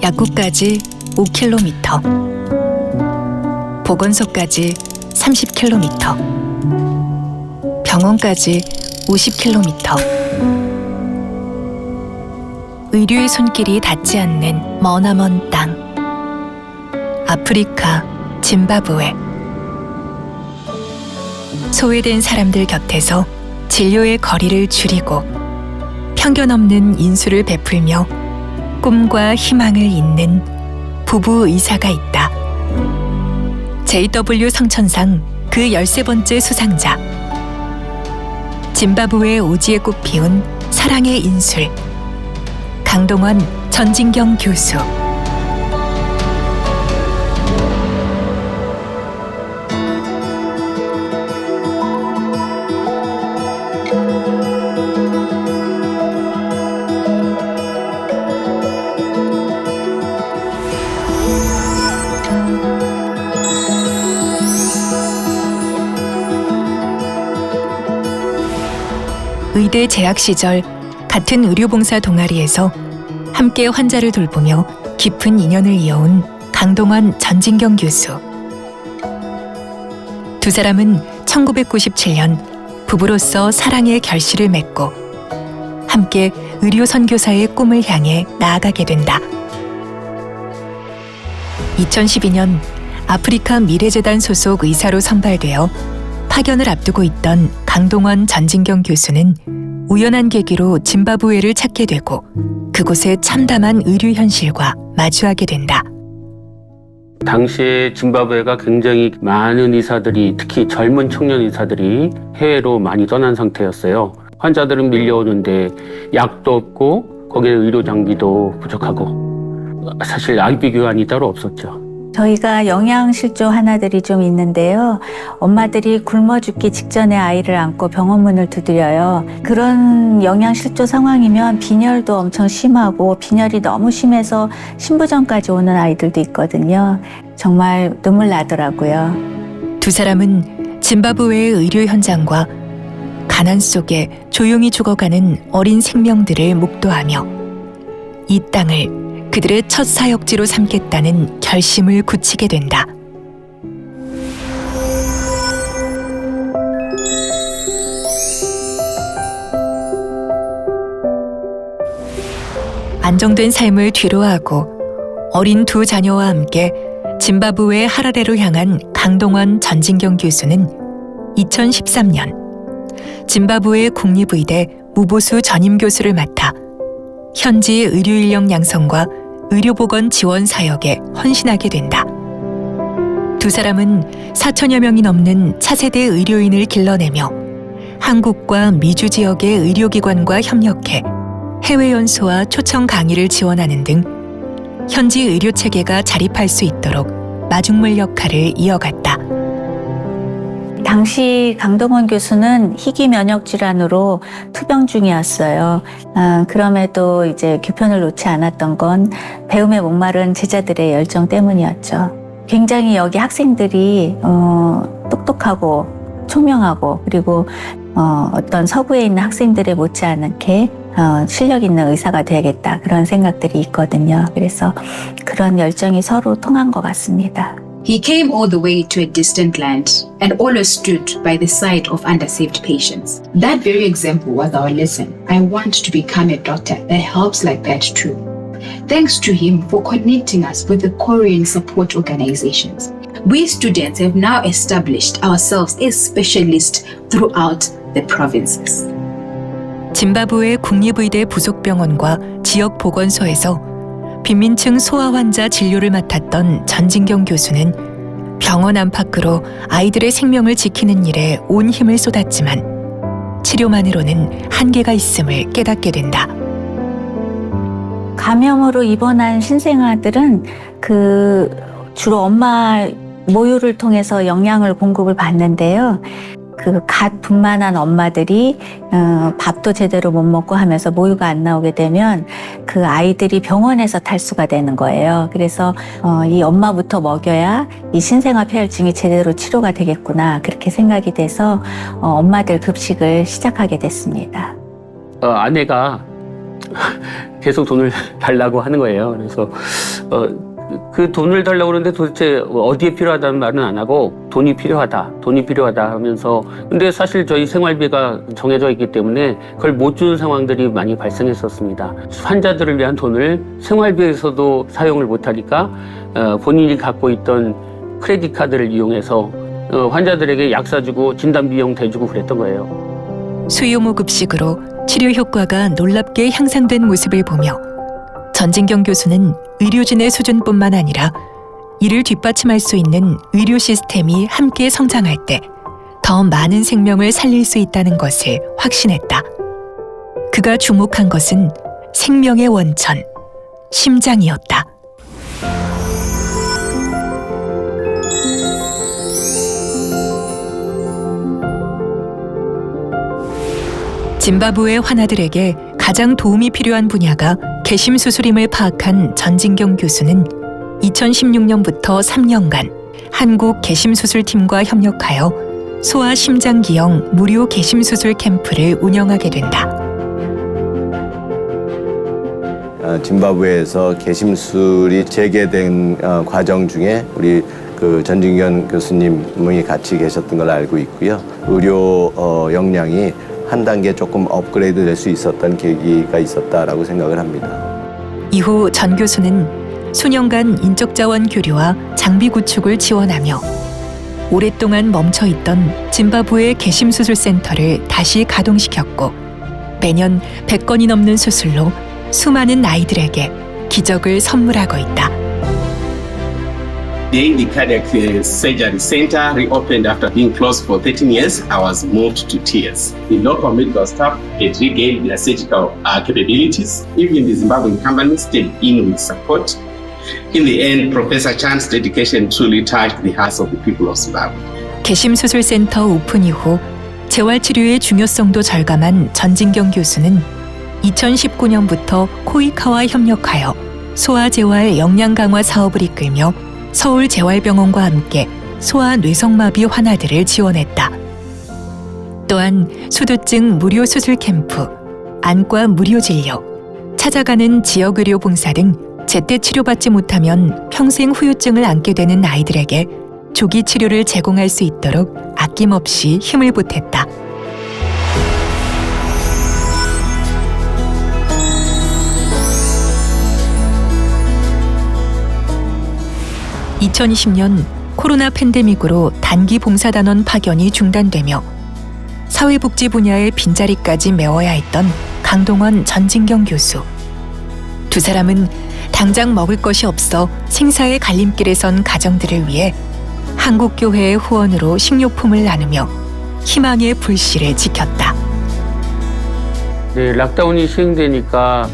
약국까지 5km, 보건소까지 30km, 병원까지 50km. 의료의 손길이 닿지 않는 머나먼 땅. 아프리카, 짐바브웨. 소외된 사람들 곁에서 진료의 거리를 줄이고 편견 없는 인수를 베풀며 꿈과 희망을 잇는 부부 의사가 있다. JW 성천상 그 13번째 수상자. 짐바브웨 오지에 꽃 피운 사랑의 인술. 강동원, 전진경 교수. 의대 재학 시절 같은 의료봉사 동아리에서 함께 환자를 돌보며 깊은 인연을 이어온 강동원, 전진경 교수. 두 사람은 1997년 부부로서 사랑의 결실을 맺고 함께 의료 선교사의 꿈을 향해 나아가게 된다. 2012년 아프리카 미래재단 소속 의사로 선발되어 파견을 앞두고 있던 강동원, 전진경 교수는 우연한 계기로 짐바브웨를 찾게 되고 그곳의 참담한 의료 현실과 마주하게 된다. 당시에 짐바브웨가 굉장히 많은 의사들이, 특히 젊은 청년 의사들이 해외로 많이 떠난 상태였어요. 환자들은 밀려오는데 약도 없고 거기에 의료 장비도 부족하고 사실 IB 교환이 따로 없었죠. 저희가 영양실조 하나들이 좀 있는데요. 엄마들이 굶어 죽기 직전에 아이를 안고 병원문을 두드려요. 그런 영양실조 상황이면 빈혈도 엄청 심하고 빈혈이 너무 심해서 신부전까지 오는 아이들도 있거든요. 정말 눈물 나더라고요. 두 사람은 짐바브웨의 의료 현장과 가난 속에 조용히 죽어가는 어린 생명들을 목도하며 이 땅을 그들의 첫 사역지로 삼겠다는 결심을 굳히게 된다. 안정된 삶을 뒤로하고 어린 두 자녀와 함께 짐바브웨 하라레로 향한 강동원, 전진경 교수는 2013년 짐바브웨 국립의대 무보수 전임 교수를 맡아 현지 의료 인력 양성과 의료보건 지원 사역에 헌신하게 된다. 두 사람은 4천여 명이 넘는 차세대 의료인을 길러내며 한국과 미주 지역의 의료기관과 협력해 해외 연수와 초청 강의를 지원하는 등 현지 의료체계가 자립할 수 있도록 마중물 역할을 이어갔다. 당시 강동원 교수는 희귀 면역 질환으로 투병 중이었어요. 그럼에도 이제 교편을 놓지 않았던 건 배움에 목마른 제자들의 열정 때문이었죠. 굉장히 여기 학생들이 똑똑하고 총명하고 그리고 어떤 서구에 있는 학생들에 못지않게 실력 있는 의사가 돼야겠다 그런 생각들이 있거든요. 그래서 그런 열정이 서로 통한 것 같습니다. He came all the way to a distant land and always stood by the side of underserved patients. That very example was our lesson. I want to become a doctor that helps like that too. Thanks to him for connecting us with the Korean support organizations. We students have now established ourselves as specialists throughout the provinces. 짐바브웨 국립의대 부속병원과 지역 보건소에서 빈민층 소아 환자 진료를 맡았던 전진경 교수는 병원 안팎으로 아이들의 생명을 지키는 일에 온 힘을 쏟았지만 치료만으로는 한계가 있음을 깨닫게 된다. 감염으로 입원한 신생아들은 주로 엄마 모유를 통해서 영양을 공급을 받는데요. 갓 분만한 엄마들이 밥도 제대로 못 먹고 하면서 모유가 안 나오게 되면 그 아이들이 병원에서 탈수가 되는 거예요. 그래서 이 엄마부터 먹여야 이 신생아 폐혈증이 제대로 치료가 되겠구나 그렇게 생각이 돼서 엄마들 급식을 시작하게 됐습니다. 아내가 계속 돈을 달라고 하는 거예요. 그래서 그 돈을 달라고 그러는데 도대체 어디에 필요하다는 말은 안 하고 돈이 필요하다 하면서, 근데 사실 저희 생활비가 정해져 있기 때문에 그걸 못 주는 상황들이 많이 발생했었습니다. 환자들을 위한 돈을 생활비에서도 사용을 못하니까 본인이 갖고 있던 크레딧 카드를 이용해서 환자들에게 약 사주고 진단 비용 대주고 그랬던 거예요. 수요모급식으로 치료 효과가 놀랍게 향상된 모습을 보며 전진경 교수는 의료진의 수준뿐만 아니라 이를 뒷받침할 수 있는 의료 시스템이 함께 성장할 때 더 많은 생명을 살릴 수 있다는 것을 확신했다. 그가 주목한 것은 생명의 원천, 심장이었다. 짐바브웨 환아들에게 가장 도움이 필요한 분야가 개심 수술임을 파악한 전진경 교수는 2016년부터 3년간 한국 개심수술팀과 협력하여 소아심장기형 무료 개심수술 캠프를 운영하게 된다. 짐바브웨에서 개심술이 재개된 과정 중에 우리 전진경 교수님이 같이 계셨던 걸 알고 있고요. 의료 역량이 한 단계 조금 업그레이드 될 수 있었던 계기가 있었다라고 생각을 합니다. 이후 전 교수는 수년간 인적자원 교류와 장비 구축을 지원하며 오랫동안 멈춰있던 짐바브웨 개심수술센터를 다시 가동시켰고 매년 100건이 넘는 수술로 수많은 아이들에게 기적을 선물하고 있다. The Indian Cardiac Surgery Center reopened after being closed for 13 years. I was moved to tears. The local medical staff had regained their surgical capabilities. Even the Zimbabwean company stepped in with support. In the end, Professor Chan's dedication truly touched the hearts of the people of Zimbabwe. 개심수술센터 오픈 이후 재활치료의 중요성도 절감한 전진경 교수는 2019년부터 코이카와 협력하여 소아재활 역량 강화 사업을 이끌며 서울재활병원과 함께 소아뇌성마비 환아들을 지원했다. 또한 수두증 무료 수술 캠프, 안과 무료 진료, 찾아가는 지역의료 봉사 등 제때 치료받지 못하면 평생 후유증을 안게 되는 아이들에게 조기 치료를 제공할 수 있도록 아낌없이 힘을 보탰다. (2020년) 코로나 팬데믹으로 단기 봉사단원 파견이 중단되며 사회복지 분야의 빈자리까지 메워야 했던 강동원, 전진경 교수. 두 사람은 당장 먹을 것이 없어 생사의 갈림길에 선 가정들을 위해 한국교회의 후원으로 식료품을 나누며 희망의 불씨를 지켰다. 네, 락다운이 시행되니까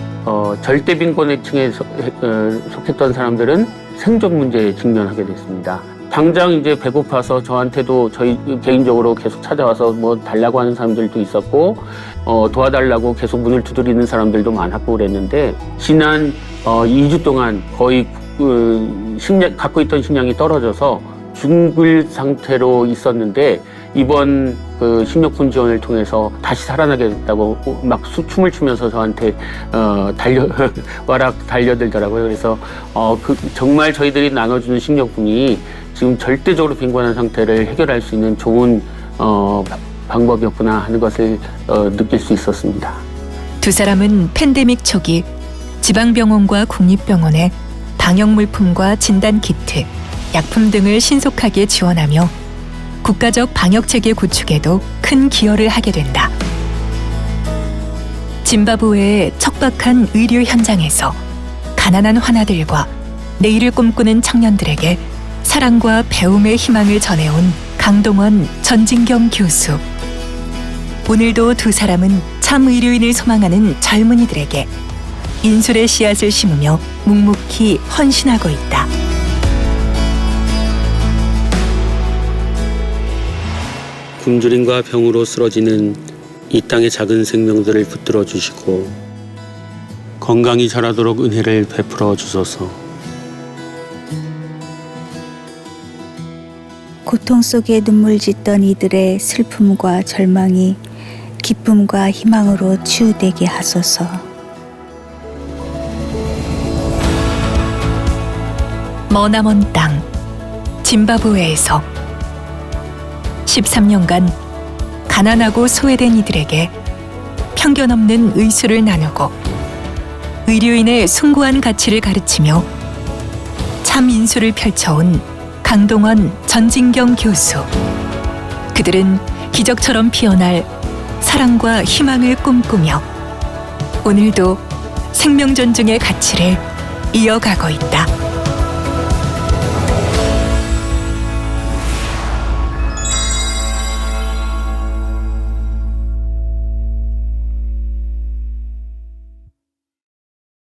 절대 빈곤층에 속했던 사람들은 생존 문제에 직면하게 됐습니다. 당장 이제 배고파서 저한테도 저희 개인적으로 계속 찾아와서 뭐 달라고 하는 사람들도 있었고 도와달라고 계속 문을 두드리는 사람들도 많았고 그랬는데 지난 2주 동안 거의 갖고 있던 식량이 떨어져서 죽을 상태로 있었는데 이번 식료품 지원을 통해서 다시 살아나게 됐다고 막 춤을 추면서 저한테 달려들더라고요. 그래서 정말 저희들이 나눠주는 식료품이 지금 절대적으로 빈곤한 상태를 해결할 수 있는 좋은 방법이었구나 하는 것을 느낄 수 있었습니다. 두 사람은 팬데믹 초기 지방병원과 국립병원에 방역물품과 진단키트, 약품 등을 신속하게 지원하며 국가적 방역체계 구축에도 큰 기여를 하게 된다. 짐바브웨의 척박한 의료 현장에서 가난한 환아들과 내일을 꿈꾸는 청년들에게 사랑과 배움의 희망을 전해온 강동원, 전진경 교수. 오늘도 두 사람은 참 의료인을 소망하는 젊은이들에게 인술의 씨앗을 심으며 묵묵히 헌신하고 있다. 굶주림과 병으로 쓰러지는 이 땅의 작은 생명들을 붙들어 주시고 건강히 자라도록 은혜를 베풀어 주소서. 고통 속에 눈물 짓던 이들의 슬픔과 절망이 기쁨과 희망으로 치유되게 하소서. 머나먼 땅 짐바브웨에서 13년간 가난하고 소외된 이들에게 편견 없는 의술을 나누고 의료인의 숭고한 가치를 가르치며 참 인수를 펼쳐온 강동원, 전진경 교수. 그들은 기적처럼 피어날 사랑과 희망을 꿈꾸며 오늘도 생명 존중의 가치를 이어가고 있다.